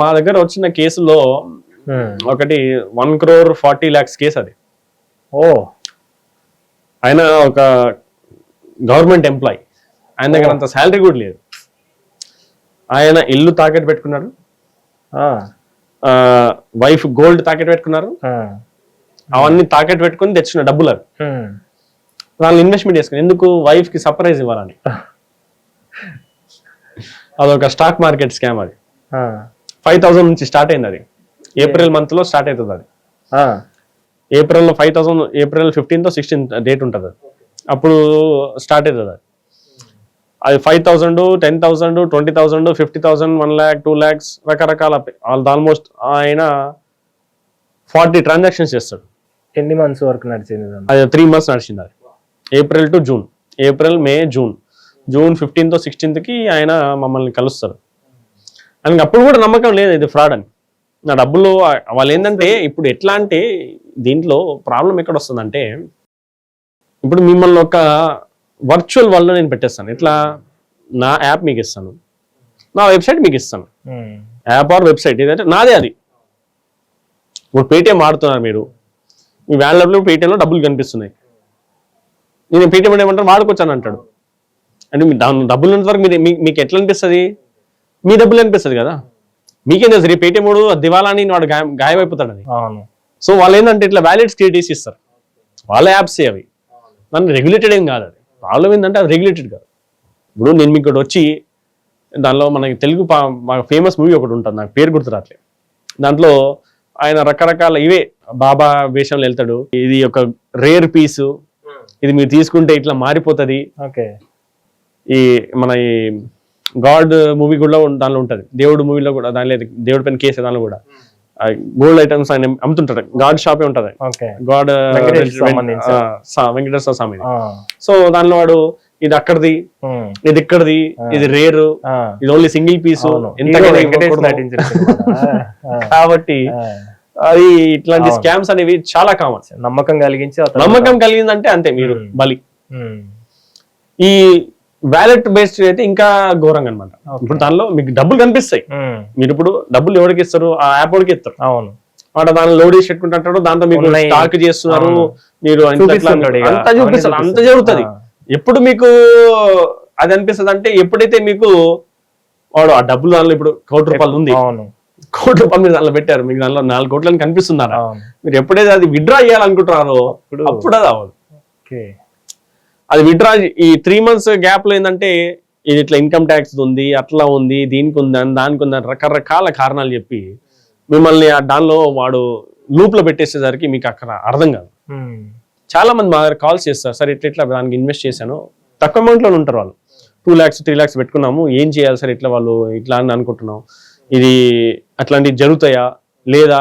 మా దగ్గర వచ్చిన కేసులో ఒకటి 1,40,00,000 కేసు అది. ఓ, ఆయన ఒక గవర్నమెంట్ ఎంప్లాయీ, ఆయన దగ్గర అంత శాలరీ కూడా లేదు. ఆయన ఇల్లు తాకట్టు పెట్టుకున్నాడు, వైఫ్ గోల్డ్ తాకట్టు పెట్టుకున్నారు, అవన్నీ తాకట్టు పెట్టుకుని తెచ్చుకున్న డబ్బులు అవి. వాళ్ళు ఇన్వెస్ట్మెంట్ చేసుకుని ఎందుకు వైఫ్ కి సర్ప్రైజ్ ఇవ్వాలని. అదొక స్టాక్ మార్కెట్ స్కామ్. అది 5,000 నుంచి స్టార్ట్ అయింది. అది ఏప్రిల్ మంత్ లో స్టార్ట్ అవుతుంది. అది ఏప్రిల్ లో 5,000, April 15th or 16th date ఉంటుంది. అది అప్పుడు స్టార్ట్ అవుతుంది. అది 5,000, 10,000, 20,000, 50,000, 1 lakh, 2 lakhs రకరకాల. ఆల్మోస్ట్ ఆయన 40 ట్రాన్సాక్షన్స్ చేస్తాడు. ఎన్ని మంత్స్ వరకు నడిచింది? అది 3 months నడిచింది. అది April to June, April, May, June 15th or 16th కి ఆయన మమ్మల్ని కలుస్తారు. ఆయనకి అప్పుడు కూడా నమ్మకం లేదు ఇది ఫ్రాడ్ అని. నా డబ్బులు వాళ్ళు ఏంటంటే, ఇప్పుడు ఎట్లా అంటే దీంట్లో ప్రాబ్లం ఎక్కడ వస్తుందంటే, ఇప్పుడు మిమ్మల్ని ఒక వర్చువల్ వరల్డ్లో నేను పెట్టేస్తాను. ఇట్లా నా యాప్ మీకు ఇస్తాను, నా వెబ్సైట్ మీకు ఇస్తాను. యాప్ ఆర్ వెబ్సైట్ ఏదంటే నాదే. అది ఇప్పుడు పేటిఎం ఆడుతున్నారు మీరు, మీ వ్యాన్లో పేటిఎంలో డబ్బులు కనిపిస్తున్నాయి. నేను పేటిఎం ఏమంటారు, వాడుకొచ్చాను అంటాడు. అంటే మీ డబ్బులు ఉన్నంత వరకు మీకు ఎట్లా అనిపిస్తుంది? మీ డబ్బులు అనిపిస్తుంది కదా. మీకేం తెలుసు పేటిఎం వాడు దివాలాని వాడు గాయమైపోతాడని. సో వాళ్ళు ఏంటంటే ఇట్లా వ్యాలెట్స్ క్రియేట్ చేసి ఇస్తారు. వాళ్ళ యాప్స్ అవి, దాన్ని రెగ్యులేటెడ్ ఏం కాదు. అది ప్రాబ్లం ఏంటంటే అది రెగ్యులేటెడ్ కాదు. ఇప్పుడు నేను మీకు వచ్చి దానిలో మనకి తెలుగు ఫేమస్ మూవీ ఒకటి ఉంటుంది, నాకు పేరు గుర్తురాట్లేదు. దాంట్లో ఆయన రకరకాల ఇవే బాబా వేషంలో వెళ్తాడు. ఇది ఒక రేర్ పీసు, ఇది మీరు తీసుకుంటే ఇట్లా మారిపోతుంది. ఈ మన ఈ గాడ్ మూవీ కూడా దానిలో ఉంటుంది, దేవుడు మూవీలో కూడా. దానిలో దేవుడి పైన కేసు దానిలో కూడా గోల్డ్ ఐటమ్స్ ఆయన అమ్ముతుంటాడు. గాడ్ షాపే ఉంటది, గాడ్ వెంకటేశ్వర స్వామి. సో దానిలో వాడు ఇది అక్కడిది, ఇది ఇక్కడిది, ఇది రేరు, ఇది ఓన్లీ సింగిల్ పీసు, కాబట్టి అది ఇట్లాంటి స్కామ్స్ అనేవి చాలా కామన్. నమ్మకం కలిగిందంటే అంతే మీరు బలి. ఈ వ్యాలెట్ బేస్డ్ అయితే ఇంకా ఘోరంగా అనమాట. ఇప్పుడు దానిలో మీకు డబ్బులు కనిపిస్తాయి. మీరు ఇప్పుడు డబ్బులు ఎవరికి ఇస్తారు? ఆ యాప్ వాడికి ఇస్తారు. అవును, వాడు దాన్ని లోడ్ చేసి పెట్టుకుంటాడు. దాంతో మీకు స్టాక్ చేస్తున్నారు, మీరు అంతా చూపిస్తారు, అంత జరుగుతుంది. ఎప్పుడు మీకు అది అనిపిస్తుంది అంటే, ఎప్పుడైతే మీకు వాడు ఆ డబ్బులు దానిలో ఇప్పుడు ₹1,00,00,000 ఉంది, ₹1,00,00,000 మీరు దానిలో పెట్టారు, మీకు దానిలో 4 కోట్లని కనిపిస్తున్నారా? మీరు ఎప్పుడైతే అది విత్డ్రా చేయాలనుకుంటున్నారో అప్పుడు అది అవ్వదు. అది విత్డ్రా ఈ 3 months గ్యాప్ లో ఏంటంటే, ఇది ఇట్లా ఇన్కమ్ ట్యాక్స్ ఉంది, అట్లా ఉంది, దీనికి ఉందని, దానికి ఉందని రకరకాల కారణాలు చెప్పి మిమ్మల్ని దానిలో వాడు లూప్ లో పెట్టేసేసరికి మీకు అక్కడ అర్థం కాదు. చాలా మంది మా దగ్గర కాల్స్ చేస్తారు, సార్ ఇట్లా దానికి ఇన్వెస్ట్ చేశాను, తక్కువ అమౌంట్ లో ఉంటారు వాళ్ళు, 2 lakhs 3 lakhs పెట్టుకున్నాము, ఏం చేయాలి సార్ ఇట్లా వాళ్ళు ఇట్లా అని అనుకుంటున్నాం, ఇది అట్లాంటివి జరుగుతాయా లేదా?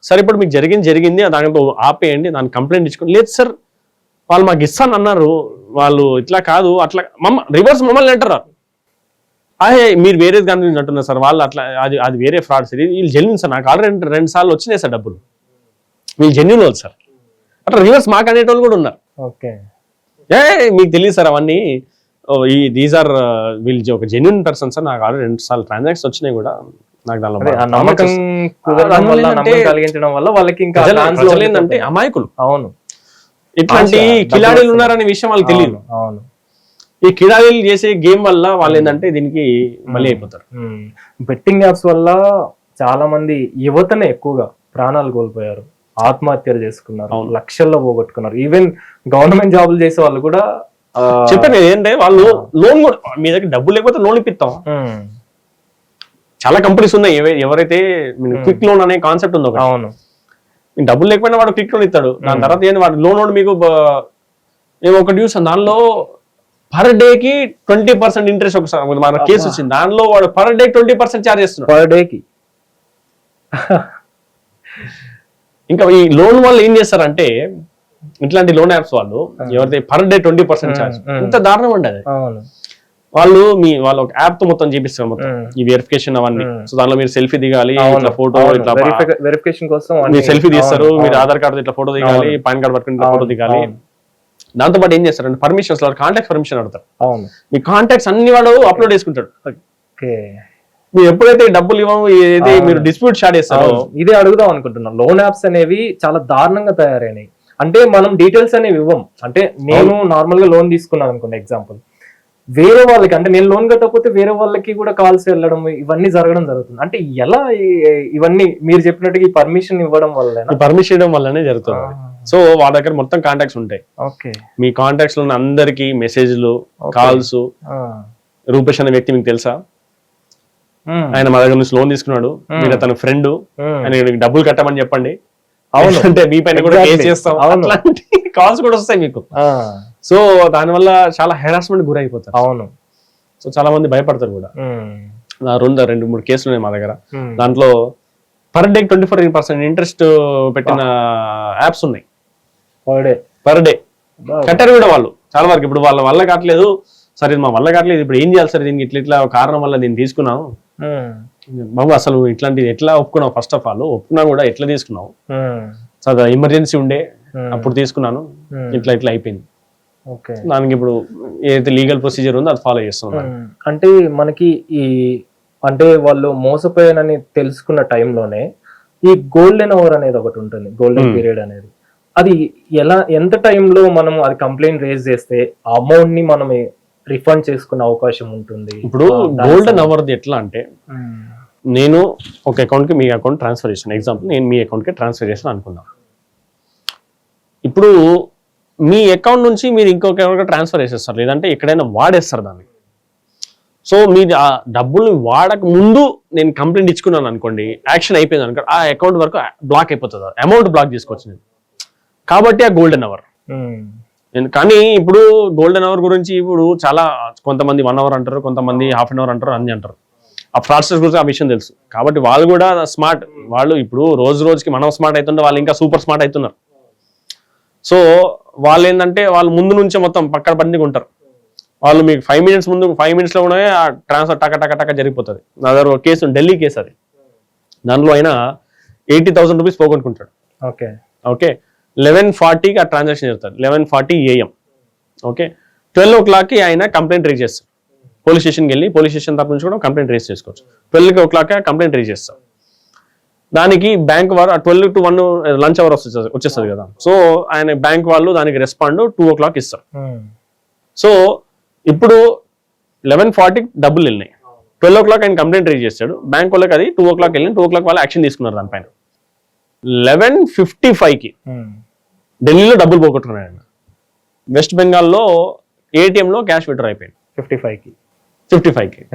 సరే ఇప్పుడు మీకు జరిగింది, దానితో ఆపేయండి, దాన్ని కంప్లైంట్ ఇచ్చుకోండి. లేదు సార్ వాళ్ళు మాకు ఇస్తాను అన్నారు, వాళ్ళు ఇట్లా కాదు అట్లా రివర్స్ మమ్మల్ని అంటారు. అదే మీరు వేరేది కానీ అంటున్నారు సార్, వాళ్ళు అట్లా అది వేరే ఫ్రాడ్ సార్, వీళ్ళు జెన్యున్ సార్, నాకు ఆల్రెడీ 2 సార్లు వచ్చినాయి సార్ డబ్బులు, వీళ్ళు జెన్యున్ వాళ్ళు సార్. అట్లా రివర్స్ మాకు అనేటోళ్ళు కూడా ఉన్నారు. మీకు తెలియదు సార్ అవన్నీ, దీస్ ఆర్ వీళ్ళు ఒక జెన్యున్ పర్సన్ సార్, నాకు ఆల్రెడీ 2 సార్లు ట్రాన్సాక్షన్ వచ్చినాయి కూడా. నాకు దానిలో అమాయకులు, అవును, ఇట్లాంటి కిలాడీలు ఉన్నారనే విషయం వాళ్ళకి తెలియదు. ఈ కిలాడీలు చేసే గేమ్ వల్ల వాళ్ళు ఏంటంటే దీనికి మళ్ళీ అయిపోతారు. బెట్టింగ్ యాప్స్ వల్ల చాలా మంది యువతనే ఎక్కువగా ప్రాణాలు కోల్పోయారు, ఆత్మహత్యలు చేసుకున్నారు, లక్షల్లో పోగొట్టుకున్నారు. ఈవెన్ గవర్నమెంట్ జాబులు చేసే వాళ్ళు కూడా చెప్పాను ఏంటంటే, వాళ్ళు లోన్ కూడా, మీ దగ్గర డబ్బులు లేకపోతే లోన్ ఇప్పిస్తాం. చాలా కంపెనీస్ ఉన్నాయి ఎవరైతే క్విక్ లోన్ అనే కాన్సెప్ట్ ఉందో. అవును, డబ్బులు లేకపోయినా వాడు క్విక్ లోన్ ఇస్తాడు. దాని తర్వాత ఏంటి, వాడు లోన్ మీకు మేము ఒకటి చూసాం, దానిలో పర్ డేకి 20% ఇంట్రెస్ట్. ఒకసారి మన కేసు వచ్చింది, దానిలో వాడు పర్ డే 20% ఛార్జ్ చేస్తున్నాడు పర్ డేకి. ఇంకా ఈ లోన్ వాళ్ళు ఏం చేస్తారంటే, ఇట్లాంటి లోన్ యాప్స్ వాళ్ళు ఎవరైతే పర్ డే 20% ఛార్జ్, ఇంత దారుణం అండి అది. వాళ్ళు ఒక యాప్ తో మొత్తం చేపిస్తారు, మొత్తం ఈ వెరిఫికేషన్ అవన్నీ. సో దానిలో మీరు సెల్ఫీ దిగాలి, ఇట్లా ఫోటో, ఇట్లా వెరిఫికేషన్ కోసం మీరు సెల్ఫీ తీస్తారు, మీరు ఆధార్ కార్డు ఇట్లా ఫోటో దిగాలి, పాన్ కార్డు పట్టుకుని ఇట్లా ఫోటో దిగాలి. దాంతో పాటు ఏం చేస్తారంటే పర్మిషన్స్, కాంటాక్ట్ పర్మిషన్ అడుగుతారు. మీ కాంటాక్ట్స్ అన్ని వాడు అప్లోడ్ చేసుకుంటాడు. మీరు ఎప్పుడైతే డబ్బులు ఇవ్వము ఏదైతే మీరు డిస్ప్యూట్ స్టార్ట్ చేస్తారో, ఇదే అడుగుదాం అనుకుంటున్నా. లోన్ యాప్స్ అనేవి చాలా దారుణంగా తయారైనాయి. అంటే మనం డీటెయిల్స్ అనేవి ఇవ్వం. అంటే నేను నార్మల్ గా లోన్ తీసుకున్నాను అనుకోండి ఎగ్జాంపుల్, వేరే వాళ్ళకి అంటే నేను లోన్ కట్టకపోతే వేరే వాళ్ళకి కూడా కాల్స్ వెళ్ళడం ఇవన్నీ జరగడం జరుగుతుంది. అంటే ఎలా ఇవన్నీ మీరు చెప్పినట్టుగా ఈ పర్మిషన్ ఇవ్వడం వల్ల పర్మిషన్ ఇవ్వడం వల్లనే జరుగుతుంది. సో వాళ్ళ దగ్గర మొత్తం కాంటాక్ట్స్ ఉంటాయి. ఓకే, మీ కాంటాక్ట్స్ లో ఉన్న అందరికి మెసేజ్లు, కాల్స్. రూపేష్ అనే వ్యక్తి మీకు తెలుసా? ఆయన మా దగ్గర నుంచి లోన్ తీసుకున్నాడు, మీరు తన ఫ్రెండ్, ఆయన డబ్బులు కట్టమని చెప్పండి, అంటే మీ పైన కూడా కేసు చేస్తాం, అట్లాంటి కాల్స్ కూడా వస్తాయి మీకు. సో దానివల్ల చాలా హెరాస్మెంట్ గురైపోతారు. అవును. సో చాలా మంది భయపడతారు కూడా. 2-3 కేసులు ఉన్నాయి మా దగ్గర. దాంట్లో పర్ డే 24% ఇంట్రెస్ట్ పెట్టిన యాప్స్ ఉన్నాయి. పర్ డే కట్టారు కూడా వాళ్ళు చాలా వరకు. ఇప్పుడు వాళ్ళ వల్ల కావట్లేదు, సరే మా వల్ల కావట్లేదు, ఇప్పుడు ఏం చేయాలి సార్, దీనికి ఇట్లా కారణం వల్ల దీన్ని తీసుకున్నావు. బాబు అసలు ఇట్లాంటిది ఎట్లా ఒప్పుకున్నావు? ఫస్ట్ ఆఫ్ ఆల్ ఒప్పుకున్నా కూడా ఎట్లా తీసుకున్నావు? చాలా ఎమర్జెన్సీ ఉండే అప్పుడు తీసుకున్నాను, ఇట్లా అయిపోయింది. దానికి ఇప్పుడు ఏదైతే లీగల్ ప్రొసీజర్ ఉందో అది ఫాలో చేస్తున్నాం. అంటే మనకి ఈ అంటే వాళ్ళు మోసపోయానని తెలుసుకున్న టైంలోనే ఈ గోల్డెన్ అవర్ అనేది ఒకటి ఉంటుంది, గోల్డెన్ పీరియడ్ అనేది. అది ఎంత టైంలో మనం అది కంప్లైంట్ రేజ్ చేస్తే ఆ అమౌంట్ ని మనం రిఫండ్ చేసుకునే అవకాశం ఉంటుంది? ఇప్పుడు గోల్డెన్ అవర్ ఎట్లా అంటే, నేను ఒక అకౌంట్ కి మీ అకౌంట్ ట్రాన్స్ఫర్ చేస్తాను, ఎగ్జాంపుల్ నేను మీ అకౌంట్ కి ట్రాన్స్ఫర్ చేస్తాను అనుకుందాం. ఇప్పుడు మీ అకౌంట్ నుంచి మీరు ఇంకొక ఎవరికి ట్రాన్స్ఫర్ చేసేస్తారు, లేదంటే ఎక్కడైనా వాడేస్తారు దాన్ని. సో మీరు ఆ డబ్బుల్ని వాడక ముందు నేను కంప్లైంట్ ఇచ్చుకున్నాను అనుకోండి, యాక్షన్ అయిపోయింది అనుకో, ఆ అకౌంట్ వరకు బ్లాక్ అయిపోతుంది, అమౌంట్ బ్లాక్ చేసుకోవచ్చు నేను. కాబట్టి ఆ గోల్డెన్ అవర్. కానీ ఇప్పుడు గోల్డెన్ అవర్ గురించి ఇప్పుడు చాలా కొంతమంది 1 అవర్ అంటారు, కొంతమంది ½ అవర్ అంటారు, అన్ని అంటారు. ఆ ఫ్రాడ్స్టర్స్ గురించి ఆ విషయం తెలుసు కాబట్టి వాళ్ళు కూడా స్మార్ట్. వాళ్ళు ఇప్పుడు రోజుకి మనం స్మార్ట్ అవుతుంటే వాళ్ళు ఇంకా సూపర్ స్మార్ట్ అవుతున్నారు. సో వాళ్ళు ఏంటంటే వాళ్ళు ముందు నుంచే మొత్తం పక్కన బండిగా ఉంటారు. వాళ్ళు మీకు 5 మినిట్స్ ముందు 5 మినిట్స్ లో కూడా ఆ ట్రాన్స్ఫర్ టక జరిగిపోతుంది. నా దగ్గర ఒక కేసు, ఢిల్లీ కేసు అది. దాంట్లో అయినా 80,000 రూపీస్ పోగొట్టుకుంటాడు. ఓకే 11:40కి ఆ ట్రాన్సాక్షన్ జరుగుతుంది, 11:40 AM. ఓకే 12 o'clockకి ఆయన కంప్లైంట్ రేజ్ చేస్తారు. పోలీస్ స్టేషన్కి వెళ్ళి పోలీస్ స్టేషన్ తరపు నుంచి కూడా కంప్లైంట్ రేజ్ చేసుకోవచ్చు. 12 o'clock కంప్లైంట్ రేజ్ చేస్తాం. దానికి బ్యాంక్ వారు 12 to 1 లంచ్ అవర్ వచ్చేస్తుంది కదా. సో ఆయన బ్యాంక్ వాళ్ళు దానికి రెస్పాండ్ 2 o'clock ఇస్తారు. సో ఇప్పుడు 11:40 డబ్బులు వెళ్ళినాయి, 12 o'clock ఆయన కంప్లైంట్ రేజ్ చేస్తాడు. బ్యాంక్ వాళ్ళకి అది 2 o'clock వెళ్ళింది, 2 o'clock వాళ్ళు యాక్షన్ తీసుకున్నారు దానిపైన. 11:55కి ఢిల్లీలో డబ్బులు పోగొట్టుకున్నాడు ఆయన. వెస్ట్ బెంగాల్లో ఏటీఎంలో క్యాష్ విత్డ్రా అయిపోయింది 55కి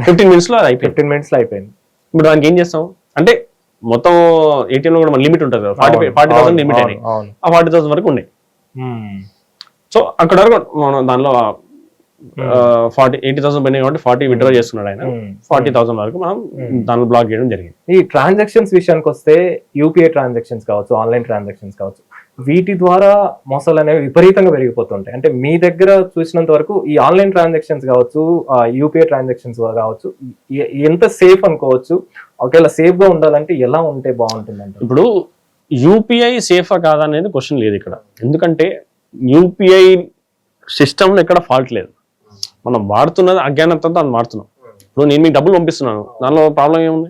15 minutes లో అయిపోయింది. 15 minutes లో అయిపోయింది. ఇప్పుడు దానికి ఏం చేస్తాం అంటే మొత్తం ఏటీఎంలో కూడా మన లిమిట్ ఉంటుంది కదా, 40,000 లిమిట్ అయినాయి. ఆ 40,000 వరకు ఉన్నాయి. సో అక్కడ వరకు మనం దానిలో 80,000 పోయినాయి కాబట్టి 40 విత్డ్రా చేస్తున్నాడు ఆయన. 40,000 వరకు మనం దానిలో బ్లాక్ చేయడం జరిగింది. ఈ ట్రాన్సాక్షన్స్ విషయానికి వస్తే యూపీఐ ట్రాన్సాక్షన్స్ కావచ్చు, ఆన్లైన్ ట్రాన్సాక్షన్స్ కావచ్చు, వీటి ద్వారా మోసాలు అనేవి విపరీతంగా పెరిగిపోతుంటాయి. అంటే మీ దగ్గర చూసినంత వరకు ఈ ఆన్లైన్ ట్రాన్సాక్షన్స్ కావచ్చు, యూపీఐ ట్రాన్సాక్షన్స్ కావచ్చు, ఎంత సేఫ్ అనుకోవచ్చు? ఒకవేళ సేఫ్ గా ఉండాలంటే ఎలా ఉంటే బాగుంటుంది అంటే? ఇప్పుడు యూపీఐ సేఫా కాదా అనేది క్వశ్చన్ లేదు ఇక్కడ. ఎందుకంటే యూపీఐ సిస్టమ్ ఎక్కడ ఫాల్ట్ లేదు, మనం వాడుతున్నది అజ్ఞానంతో దాన్ని వాడుతున్నాం. ఇప్పుడు నేను మీకు డబ్బులు పంపిస్తున్నాను, దానిలో ప్రాబ్లం ఏముంది?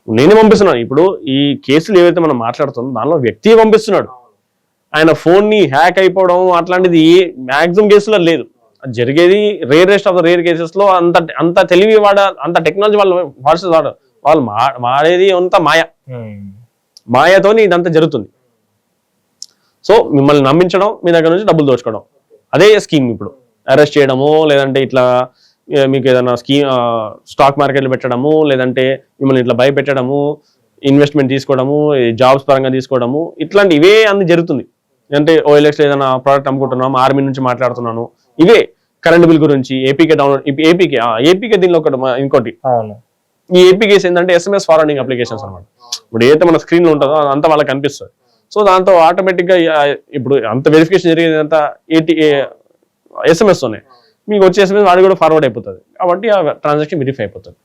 నేనే పంపిస్తున్నాను. ఇప్పుడు ఈ కేసులు ఏవైతే మనం మాట్లాడుతున్నాం దానిలో వ్యక్తి పంపిస్తున్నాడు, ఆయన ఫోన్ ని హ్యాక్ అయిపోవడం అట్లాంటిది మాక్సిమం కేసులో లేదు. జరిగేది rarest of the rare cases లో. అంత తెలివి అంత టెక్నాలజీ వాళ్ళు వాడేది అంత మాయతోని ఇదంతా జరుగుతుంది. సో మిమ్మల్ని నమ్మించడం, మీ దగ్గర నుంచి డబ్బులు దోచుకోవడం, అదే స్కీమ్. ఇప్పుడు అరెస్ట్ చేయడము, లేదంటే ఇట్లా మీకు ఏదైనా స్టాక్ మార్కెట్లు పెట్టడము, లేదంటే మిమ్మల్ని ఇట్లా భయపెట్టడము, ఇన్వెస్ట్మెంట్ తీసుకోవడము, జాబ్స్ పరంగా తీసుకోవడము, ఇట్లాంటి ఇవే అన్ని జరుగుతుంది. అంటే OLX లో ఏదైనా ప్రోడక్ట్ అమ్ముకుంటున్నాము, ఆర్మీ నుంచి మాట్లాడుతున్నాను, ఇవే కరెంట్ బిల్ గురించి ఏపీకే డౌన్లోడ్, ఏపీకే దీనిలో ఇంకోటి ఈ ఏపీకేస్ ఏంటంటే SMS ఫార్వర్డింగ్ అప్లికేషన్స్ అనమాట. ఇప్పుడు ఏదైతే మన స్క్రీన్ లో ఉంటుందో అదంతా వాళ్ళకి కనిపిస్తుంది. సో దాంతో ఆటోమేటిక్ గా ఇప్పుడు అంత వెరిఫికేషన్ జరిగేది అంతా SMS తోనే మీకు వచ్చే SMS వాడి కూడా ఫార్వర్డ్ అయిపోతుంది. కాబట్టి ఆ ట్రాన్సాక్షన్ వెరిఫై అయిపోతుంది.